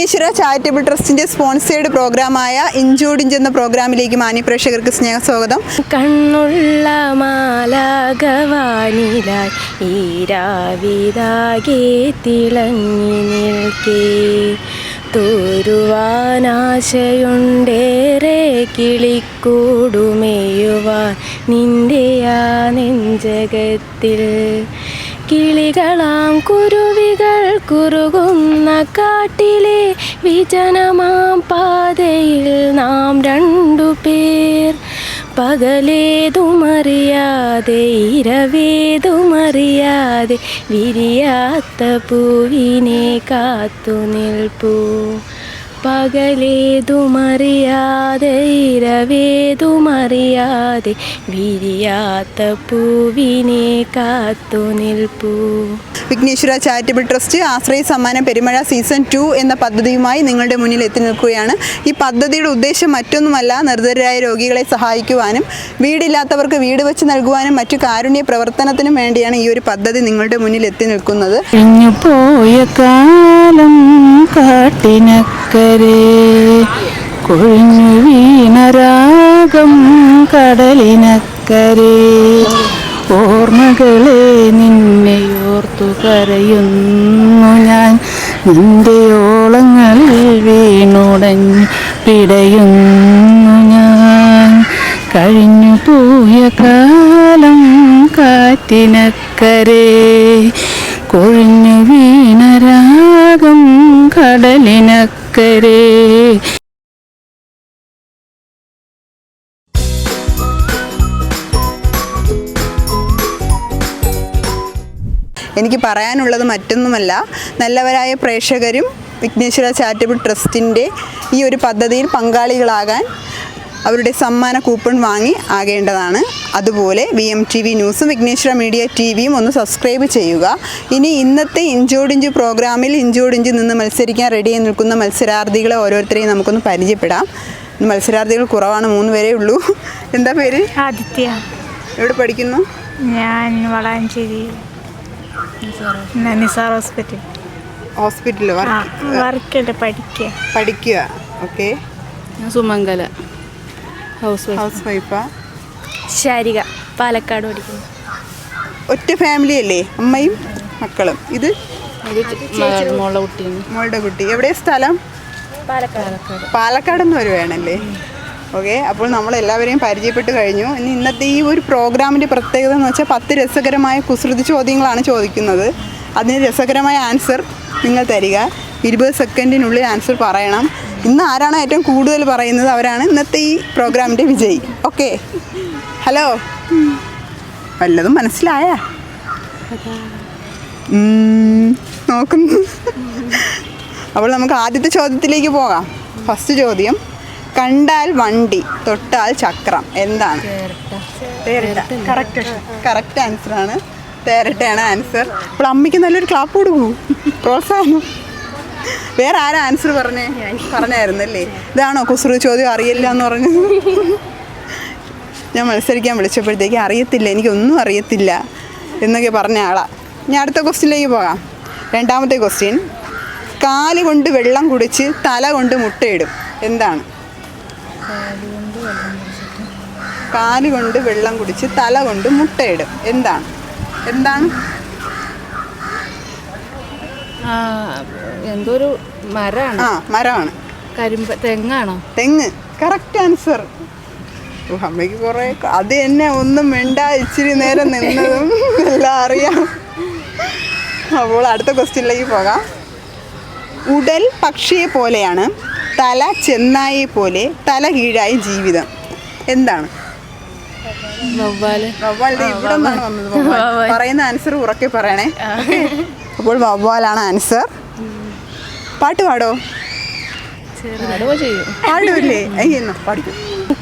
ഈശ്വര ചാരിറ്റബിൾ ട്രസ്റ്റിന്റെ സ്പോൺസേഡ് പ്രോഗ്രാമായ ഇഞ്ചോടിഞ്ച് എന്ന പ്രോഗ്രാമിലേക്ക് മാന്യപ്രേക്ഷകർക്ക് സ്നേഹസ്വാഗതം. കണ്ണുള്ള മാലാകവാനിലായി ഈരാവിതാകെ തിളങ്ങി നിൽക്കേ തോരുവാനാശയുണ്ടേറെ കിളിക്കൂടുമേയുവാൻ നിന്റെ ആ നെഞ്ചകത്തിൽ കിളികളാം കുരുവികൾ കുറുകുന്ന കാട്ടിലെ വിജനമാം പാതയിൽ നാം രണ്ടുപേർ പകലേതുമറിയാതെ ഇരവേതുമറിയാതെ വിരിയാത്ത പൂവിനെ കാത്തു നിൽപ്പൂ പകലേതുമറിയാതെ ഇരവേതുമറിയാതെ വിരിയാത്ത പൂവിനെ കാത്തു നിൽപ്പൂ. വിഘ്നേശ്വര ചാരിറ്റബിൾ ട്രസ്റ്റ് ആശ്രയ സമ്മാനം പെരുമഴ സീസൺ 2 എന്ന പദ്ധതിയുമായി നിങ്ങളുടെ മുന്നിൽ എത്തി നിൽക്കുകയാണ്. ഈ പദ്ധതിയുടെ ഉദ്ദേശം മറ്റൊന്നുമല്ല, നിർധനരായ രോഗികളെ സഹായിക്കുവാനും വീടില്ലാത്തവർക്ക് വീട് വെച്ച് നൽകുവാനും മറ്റു കാരുണ്യ പ്രവർത്തനത്തിനും വേണ്ടിയാണ് ഈ ഒരു പദ്ധതി നിങ്ങളുടെ മുന്നിൽ എത്തി നിൽക്കുന്നത്. പോയ കാലം കാട്ടിനക്കരെ കൊഴിഞ്ഞു വീണരാഗം കടലിനക്കരെ ഓർമ്മകളെ നിന്നെയോർത്തു കരയുന്നു ഞാൻ നിന്റെ ഓളങ്ങളിൽ വീണുടഞ്ഞു പിടയുന്നു ഞാൻ കഴിഞ്ഞു പോയ കാലം കാറ്റിനക്കരെ കൊഴിഞ്ഞു വീണരാഗം കടലിനക്കരെ. എനിക്ക് പറയാനുള്ളത് മറ്റൊന്നുമല്ല, നല്ലവരായ പ്രേക്ഷകരും വിഘ്നേശ്വര ചാരിറ്റബിൾ ട്രസ്റ്റിൻ്റെ ഈ ഒരു പദ്ധതിയിൽ പങ്കാളികളാകാൻ അവരുടെ സമ്മാന കൂപ്പൺ വാങ്ങി ആകേണ്ടതാണ്. അതുപോലെ VMTV ന്യൂസും വിഘ്നേശ്വര മീഡിയ TVയും ഒന്ന് സബ്സ്ക്രൈബ് ചെയ്യുക. ഇനി ഇന്നത്തെ ഇഞ്ചോടിഞ്ച് പ്രോഗ്രാമിൽ ഇഞ്ചോടിഞ്ച് നിന്ന് മത്സരിക്കാൻ റെഡിയായി നിൽക്കുന്ന മത്സരാർത്ഥികളെ ഓരോരുത്തരെയും നമുക്കൊന്ന് പരിചയപ്പെടാം. മത്സരാർത്ഥികൾ കുറവാണ്, 3 പേരേ ഉള്ളൂ. എന്താ പേര്? ആദിത്യ. എവിടെ പഠിക്കുന്നു? ഞാൻ വളാഞ്ചേരി നിസാർ ഹോസ്പിറ്റലിൽ പഠിക്കുക. ഓക്കെ. സുമംഗല ഹൗസ് വൈഫാ. ശാരിക പാലക്കാട് പഠിക്കുന്നു. ഒറ്റ ഫാമിലി അല്ലേ, അമ്മയും മക്കളും? ഇത് മോളുടെ കുട്ടി. എവിടെ സ്ഥലം? പാലക്കാട് എന്ന് വരുവാണല്ലേ. ഓക്കെ. അപ്പോൾ നമ്മളെല്ലാവരെയും പരിചയപ്പെട്ട് കഴിഞ്ഞു. ഇനി ഇന്നത്തെ ഈ ഒരു പ്രോഗ്രാമിൻ്റെ പ്രത്യേകത എന്ന് വെച്ചാൽ 10 രസകരമായ കുസൃതി ചോദ്യങ്ങളാണ് ചോദിക്കുന്നത്. അതിന് രസകരമായ ആൻസർ നിങ്ങൾ തരിക. 20 സെക്കൻഡിനുള്ളിൽ ആൻസർ പറയണം. ഇന്ന് ആരാണ് ഏറ്റവും കൂടുതൽ പറയുന്നത് അവരാണ് ഇന്നത്തെ ഈ പ്രോഗ്രാമിൻ്റെ വിജയി. ഓക്കെ. ഹലോ, വല്ലതും മനസ്സിലായ? നോക്കുന്നു. അപ്പോൾ നമുക്ക് ആദ്യത്തെ ചോദ്യത്തിലേക്ക് പോകാം. ഫസ്റ്റ് ചോദ്യം, കണ്ടാൽ വണ്ടി തൊട്ടാൽ ചക്രം എന്താണ്? കറക്റ്റ് ആൻസറാണ്. തേരട്ടയാണ് ആൻസർ. അപ്പോൾ അമ്മയ്ക്ക് നല്ലൊരു ക്ലാപ്പ് കൊടുക്കൂ, പ്രോത്സാഹനം. വേറെ ആരാ ആൻസർ പറഞ്ഞായിരുന്നല്ലേ? ഇതാണോ കുസൃതി ചോദ്യം അറിയില്ല എന്ന് പറഞ്ഞത്? ഞാൻ മത്സരിക്കാൻ വിളിച്ചപ്പോഴത്തേക്ക് അറിയത്തില്ല, എനിക്കൊന്നും അറിയത്തില്ല എന്നൊക്കെ പറഞ്ഞ ആളാണ്. ഞാൻ അടുത്ത ക്വസ്റ്റ്യനിലേക്ക് പോകാം. രണ്ടാമത്തെ ക്വസ്റ്റ്യൻ, കാല് കൊണ്ട് വെള്ളം കുടിച്ച് തല കൊണ്ട് മുട്ടയിടും എന്താണ്? കാല് കൊണ്ട് വെള്ളം കുടിച്ച് തല കൊണ്ട് മുട്ടയിടും എന്താണ്? എന്തോ ഒരു മരമാണ്. മരമാണ്. തെങ്ങാണോ? തെങ്ങ്. Correct answer. അമ്മയ്ക്ക് കുറെ അത് തന്നെ ഒന്നും മിണ്ടാ ഇച്ചിരി നേരം നിന്നതും എല്ലാം അറിയാം. അപ്പോൾ അടുത്ത ക്വസ്റ്റ്യനിലേക്ക് പോകാം. ഉടൽ പക്ഷിയെ പോലെയാണ്, തല ചെന്നായെ പോലെ, തല കീഴായി ജീവിതം എന്താണ്? ഇവിടെ നിന്നാണ് വന്നത്. പറയുന്ന ആൻസർ ഉറക്കെ പറയണേ. അപ്പോൾ വവ്വാലാണ് ആൻസർ. പാട്ട് പാടോ? പാടുമല്ലേ? അയ്യെന്നോ പാടിക്കും.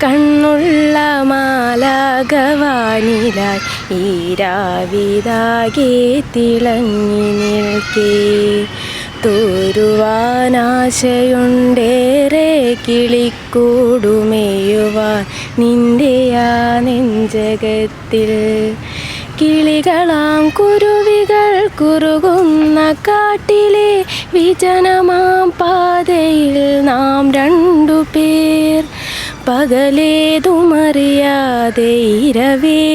കണ്ണുള്ള മാലാകവാനിലായി ഈരാവിതാകെ തിളങ്ങി നിൽക്കേ തോരുവാനാശയുണ്ടേറെ കിളിക്കൂടുമേയുവാൻ നിന്റെ ആ നെഞ്ചകത്തിൽ കിളികളാം കുരുവികൾ കുറുകുന്ന കാട്ടിലെ വിജനമാം പാതയിൽ നാം രണ്ടുപേർ പകലേതുമറിയാതെ ഇരവേതുമറിയാതെ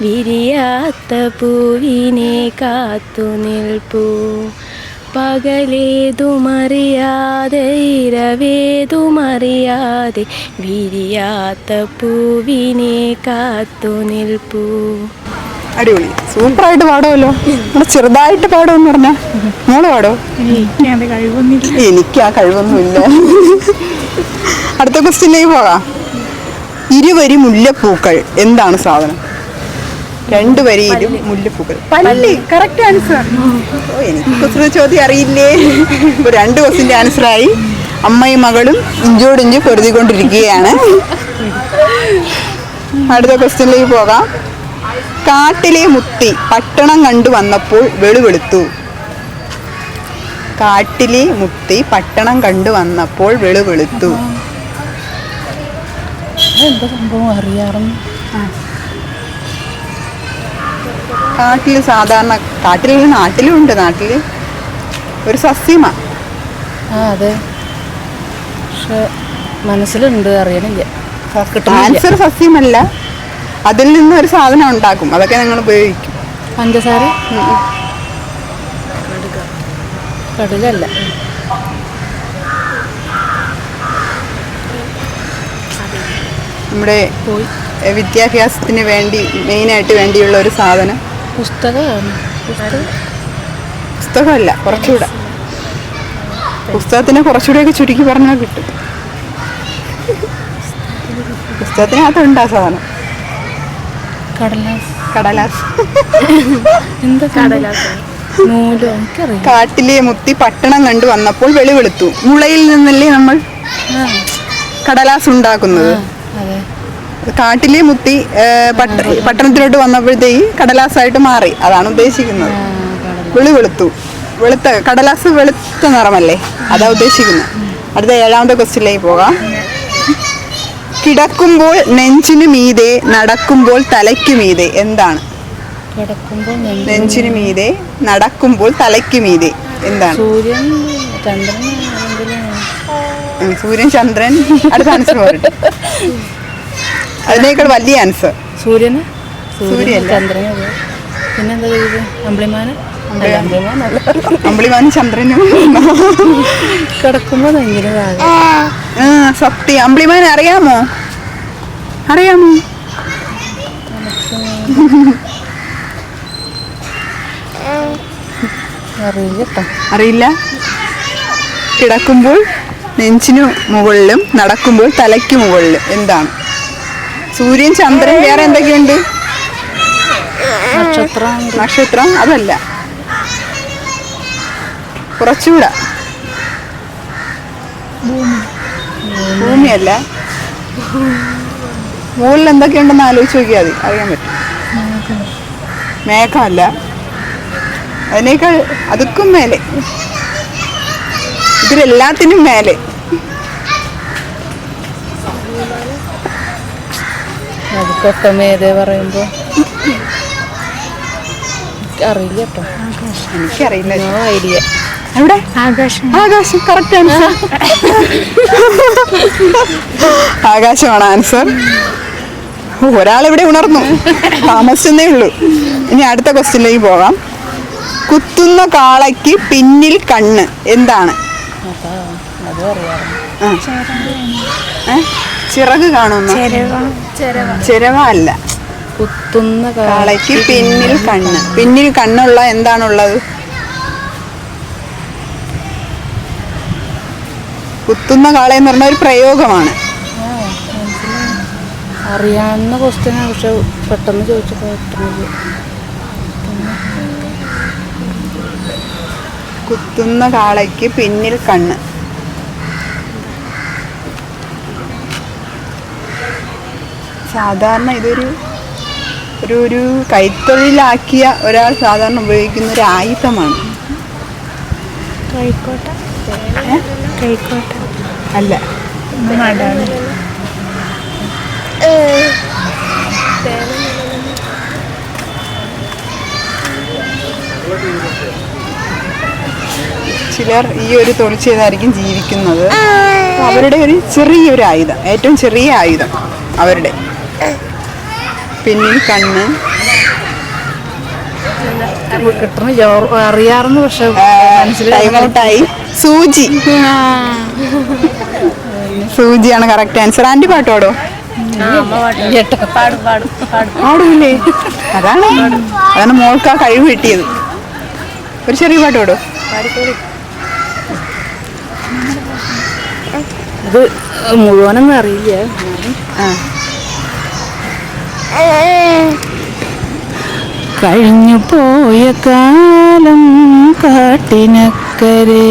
വിരിയാത്ത പൂവിനെ കാത്തു നിൽപ്പൂ പകലേതുമറിയാതെ ഇരവേതുമറിയാതെ വിരിയാത്ത പൂവിനെ കാത്തു നിൽപ്പൂ. അടിപൊളി, സൂപ്പറായിട്ട് പാടുമല്ലോ. നമ്മൾ ചെറുതായിട്ട് പാടുമെന്ന് പറഞ്ഞാ മോള് പാടോ? എനിക്കത് കഴിവൊന്നുമില്ല. എനിക്ക് ആ കഴിവൊന്നുമില്ല. അടുത്ത ക്വസ്റ്റ്യനിലേക്ക് പോകാം. ഇരുവരി മുല്ലപ്പൂക്കൾ എന്താണ് സാധനം? 2 വരിയിലും മുല്ലപ്പൂക്കൾ. പല്ലി. Correct answer. ഓ, എനിക്ക് കുസൃതി ചോദ്യം അറിയില്ലേ. ഇപ്പൊ 2 ക്വസ്റ്റിന്റെ ആൻസറായി. അമ്മയും മകളും ഇഞ്ചോടിഞ്ച് പൊരുതിക്കൊണ്ടിരിക്കുകയാണ്. അടുത്ത ക്വസ്റ്റ്യനിലേക്ക് പോകാം. കാട്ടിലെ മുത്തി പട്ടണം കണ്ടു വന്നപ്പോൾ വെളുവെളുത്തു. കാട്ടിലെ മുത്തി പട്ടണം കണ്ടു വന്നപ്പോൾ വെളുവെളുത്തു. എന്താ സംഭവം അറിയാറുണ്ട്. കാട്ടിൽ സാധാരണ, നാട്ടിലും ഉണ്ട്. നാട്ടിൽ ഒരു സസ്യമാ. അതെ, പക്ഷെ മനസ്സിലുണ്ട്, അറിയണില്ല. ആൻസർ സസ്യമല്ല, അതിൽ നിന്ന് ഒരു സാധനം ഉണ്ടാക്കും. അതൊക്കെ ഞങ്ങൾ ഉപയോഗിക്കും. പഞ്ചസാര? കടുകല്ല. നമ്മുടെ വിദ്യാഭ്യാസത്തിന് വേണ്ടി മെയിനായിട്ട് വേണ്ടിയുള്ള ഒരു സാധനം. പുസ്തകമാണ്. പുസ്തകമല്ല, കുറച്ചുകൂടെ. പുസ്തകത്തിനെ കുറച്ചുകൂടെയൊക്കെ ചുരുക്കി പറഞ്ഞാൽ കിട്ടും. പുസ്തകത്തിനകത്തുണ്ട് ആ സാധനം. കടലാസ്. എന്താ കടലാസ്? നൂലോ? എനിക്കറിയാം. കാട്ടിലെ മുത്തി പട്ടണം കണ്ടു വന്നപ്പോൾ വെളുവെളുത്തു. മുളയിൽ നിന്നല്ലേ നമ്മൾ കടലാസ് ഉണ്ടാക്കുന്നത്. അതെ. കാട്ടിലെ മുത്തി പട്ടണത്തിലോട്ട് വന്നപ്പോഴത്തേക്ക് കടലാസായിട്ട് മാറി. അതാണ് ഉദ്ദേശിക്കുന്നത്. വെളുവെളുത്തു. കടലാസ് വെളുത്ത നിറമല്ലേ, അതാ ഉദ്ദേശിക്കുന്നത്. അടുത്ത 7ാമത്തെ ക്വസ്റ്റ്യനിലേക്ക് പോകാം. കിടക്കുമ്പോൾ നെഞ്ചിനു മീതെ നടക്കുമ്പോൾ തലയ്ക്കു മീതെ എന്താണ്? നെഞ്ചിനു മീതെ നടക്കുമ്പോൾ തലയ്ക്കു മീതെ എന്താണ്? സൂര്യൻ, ചന്ദ്രൻ. സൂര്യൻ, ചന്ദ്രൻ. അടുത്ത ആൻസർ പറയട്ടെ. അതിനേക്കാൾ വലിയ ആൻസർ. സൂര്യന്? സൂര്യല്ല. ചന്ദ്രന്. പിന്നെന്താ ചെയ്തത്? അമ്പിളിമാനും ചന്ദ്രനും. കിടക്കുമ്പോ നെഞ്ചിന് താഴെ. സത്യം. അമ്പിളിമാൻ അറിയാമോ? അറിയില്ല. കിടക്കുമ്പോൾ നെഞ്ചിനു മുകളിലും നടക്കുമ്പോൾ തലയ്ക്ക് മുകളിലും എന്താണ്? സൂര്യൻ, ചന്ദ്രൻ, വേറെ എന്തൊക്കെയുണ്ട്? നക്ഷത്രം. അതല്ല, കുറച്ചുകൂടെ. ഭൂമിയല്ല. മുകളിൽ എന്തൊക്കെയുണ്ടെന്ന് ആലോചിച്ച് നോക്കിയാൽ മതി, അറിയാൻ പറ്റും. മേഘമല്ല, അതിനേക്കാൾ അതുക്കും മേലെ, ഇതിലെല്ലാത്തിനും മേലെ. അതൊക്കെ മേലെ പറയുമ്പോ അറിയില്ല കേട്ടോ. എനിക്കറിയില്ല. ഐഡിയ. എവിടെ? ആകാശം. Correct answer. ആകാശമാണ് ആൻസർ. ഒരാളിവിടെ ഉണർന്നു, താമസിച്ചേ ഉള്ളൂ. ഇനി അടുത്ത ക്വസ്റ്റ്യനിലേക്ക് പോകാം. കുത്തുന്ന കാളയ്ക്ക് പിന്നിൽ കണ്ണ് എന്താണ്? ചിറക് കാണുന്ന ചിരവ അല്ല. കുത്തുന്ന കാളയ്ക്ക് പിന്നിൽ കണ്ണ്. പിന്നിൽ കണ്ണുള്ള എന്താണുള്ളത്? കുത്തുന്ന കാള എന്ന് പറഞ്ഞ ഒരു പ്രയോഗമാണ്. അറിയാവുന്ന ക്വസ്റ്റ്യനാണ്, പക്ഷെ പെട്ടെന്ന് ചോദിച്ചപ്പോൾ പെട്ടെന്ന്. കുത്തുന്ന കാളയ്ക്ക് പിന്നിൽ കണ്ണ്. സാധാരണ ഇതൊരു ഒരു കൈത്തൊഴിലാക്കിയ ഒരാൾ സാധാരണ ഉപയോഗിക്കുന്ന ഒരു ആയുധമാണ്. കൈക്കോട്ട അല്ല. ചിലർ ഈ ഒരു തൊഴിൽ ചെയ്തായിരിക്കും ജീവിക്കുന്നത്. അപ്പൊ അവരുടെ ഒരു ചെറിയൊരു ആയുധം, ഏറ്റവും ചെറിയ ആയുധം അവരുടെ പിന്നിൽ കണ്ണ്. കിട്ടണില്ല, അറിയാറുന്നു പക്ഷെ ടൈം ഔട്ടായി. സൂചി. സൂചിയാണ് കറക്റ്റ് ആൻസർ. ആൻറ്റി പാട്ടോടോ? പാടൂലേ? അതാണ് മോൾക്ക് ആ കഴിവ് കിട്ടിയത്. ഒരു ചെറിയ പാട്ടോടോ? ഇത് മുഴുവനൊന്നും അറിയില്ല. കഴിഞ്ഞു പോയ കാലം കാട്ടിനക്കരെ,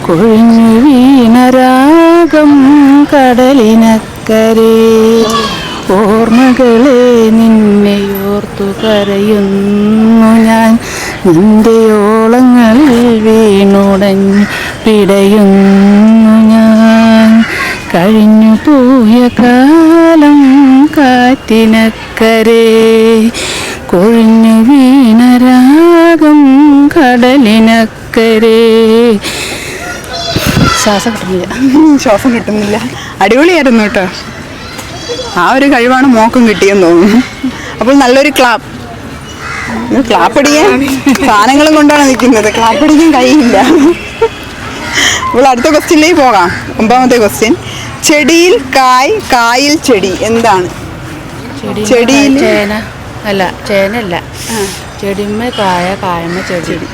കൊഴിഞ്ഞു വീണരാഗം കടലിനക്കരെ, ഓർമ്മകളെ നിന്നെയോർത്തു കരയുന്നു ഞാൻ, നിന്റെ ഓളങ്ങളിൽ വീണുടഞ്ഞു പിടയുന്നു ഞാൻ. കഴിഞ്ഞു പോയ കാലം കാറ്റിനക്കരെ, കൊഴിഞ്ഞു വീണരാഗം കടലിനക്കരെ. ശ്വാസം കിട്ടുന്നില്ല. അടിപൊളിയായിരുന്നു കേട്ടോ. ആ ഒരു കഴിവാണ് മോക്കും കിട്ടിയെന്ന് തോന്നുന്നു. അപ്പോൾ നല്ലൊരു ക്ലാപ്പ് അടിക്കാൻ സാധനങ്ങളും കൊണ്ടാണ് നിൽക്കുന്നത്. ക്ലാപ്പ് അടിക്കാൻ കഴിയില്ല. അപ്പോൾ അടുത്ത ക്വസ്റ്റ്യനിലേക്ക് പോകാം. 9ാമത്തെ ക്വസ്റ്റ്യൻ. ചെടിയിൽ കായ്, കായിൽ ചെടി എന്താണ്? ചെടിയിൽ ചേന അല്ല, ചേനല്ല. ചെടിമേ കായ, കായമേ ചെടി.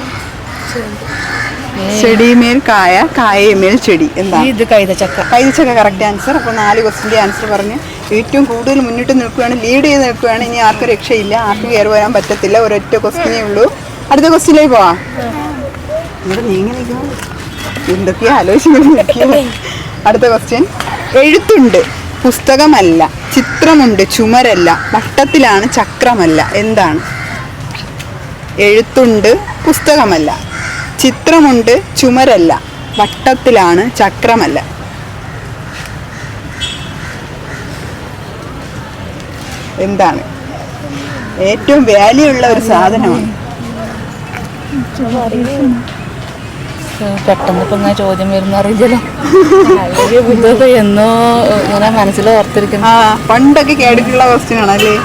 ചെടിമേൽ കായ, കായമേൽ ചെടി എന്താണ്? ഇത് കൈതച്ചക്ക. കൈതച്ചക്ക കറക്റ്റ് ആൻസർ. അപ്പോൾ 4 ക്വസ്റ്റിൻ്റെ ആൻസർ പറഞ്ഞ് ഏറ്റവും കൂടുതൽ മുന്നിട്ട് നിൽക്കുകയാണ്, ലീഡ് ചെയ്ത് നിൽക്കുകയാണ്. ഇനി ആർക്കും രക്ഷയില്ല, ആർക്കും കയറി വരാൻ പറ്റത്തില്ല. ഒരൊറ്റ ക്വസ്റ്റിനേ ഉള്ളൂ. അടുത്ത ക്വസ്റ്റിനിലേക്ക് പോവാം. എന്തൊക്കെയാ ആലോചിക്കുന്നത്? അടുത്ത ക്വസ്റ്റ്യൻ. എഴുത്തുണ്ട്, പുസ്തകമല്ല, ചിത്രമുണ്ട്, ചുമരല്ല, വട്ടത്തിലാണ്, ചക്രമല്ല എന്താണ്? എഴുത്തുണ്ട്, പുസ്തകമല്ല, ചിത്രമുണ്ട്, ചുമരല്ല, വട്ടത്തിലാണ്, ചക്രമല്ല. എന്താണ്? ഏറ്റവും വാല്യൂ ഉള്ള ഒരു സാധനമാണ്. പെട്ടെന്ന് ഇപ്പൊ ഇങ്ങനെ ചോദ്യം വരുന്ന അറിയില്ലല്ലോ. അല്ലെങ്കിൽ ബുദ്ധത എന്നോ ഇങ്ങനെ മനസ്സിൽ ഓർത്തിരിക്കുന്നു. പണ്ടൊക്കെ കേട്ടിട്ടുള്ള ക്വസ്റ്റ്യൻ ആണല്ലേ?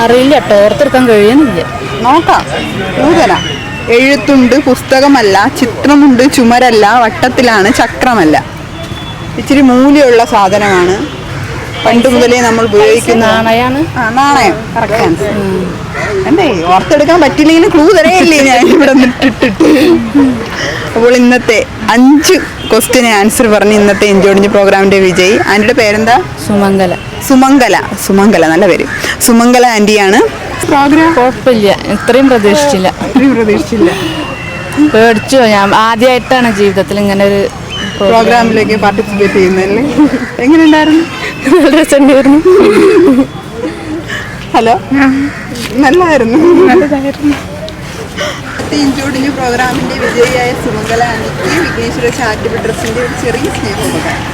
അറിയില്ല കേട്ടോ, ഓർത്തെടുക്കാൻ കഴിയുന്നില്ല. നോക്കാം. നൂതന. എഴുത്തുണ്ട്, പുസ്തകമല്ല, ചിത്രമുണ്ട്, ചുമരല്ല, വട്ടത്തിലാണ്, ചക്രമല്ല. ഇച്ചിരി മൂല്യമുള്ള സാധനമാണ്. പണ്ട് മുതലേ നമ്മൾ ഉപയോഗിക്കുന്ന നാണയാണ്. നാണയം കറക്റ്റ് ആൻസർ. എന്തേ ഓർത്തെടുക്കാൻ പറ്റില്ലെങ്കിലും ക്ലൂ തരയില്ലേ ഞാൻ ഇവിടെ ഇട്ടിട്ട്. അപ്പോൾ ഇന്നത്തെ 5 ക്വസ്റ്റ്യന് ആൻസർ പറഞ്ഞ് ഇന്നത്തെ എൻജോയ് പ്രോഗ്രാമിന്റെ വിജയി. ആന്റിയുടെ പേരെന്താ? സുമംഗല നല്ല പേര്. സുമംഗല ആന്റിയാണ്. പ്രോഗ്രാം കുഴപ്പമില്ല, ഇത്രയും പ്രതീക്ഷിച്ചില്ല. പേടിച്ചു. ഞാൻ ആദ്യമായിട്ടാണ് ജീവിതത്തിൽ ഇങ്ങനെ ഒരു പ്രോഗ്രാമിലേക്ക് പാർട്ടിസിപ്പേറ്റ് ചെയ്യുന്നതല്ലേ? എങ്ങനെയുണ്ടായിരുന്നു? ഹലോ, നല്ലതായിരുന്നു. ഇൻജോഡിഞ്ഞു പ്രോഗ്രാമിന്റെ വിജയിയായ സുമംഗല ആന്റിക്ക് വിഘ്നേശ്വര ചാരിറ്റബിൾ ട്രസ്റ്റിന്റെ ഒരു ചെറിയ സ്നേഹോപകാരം.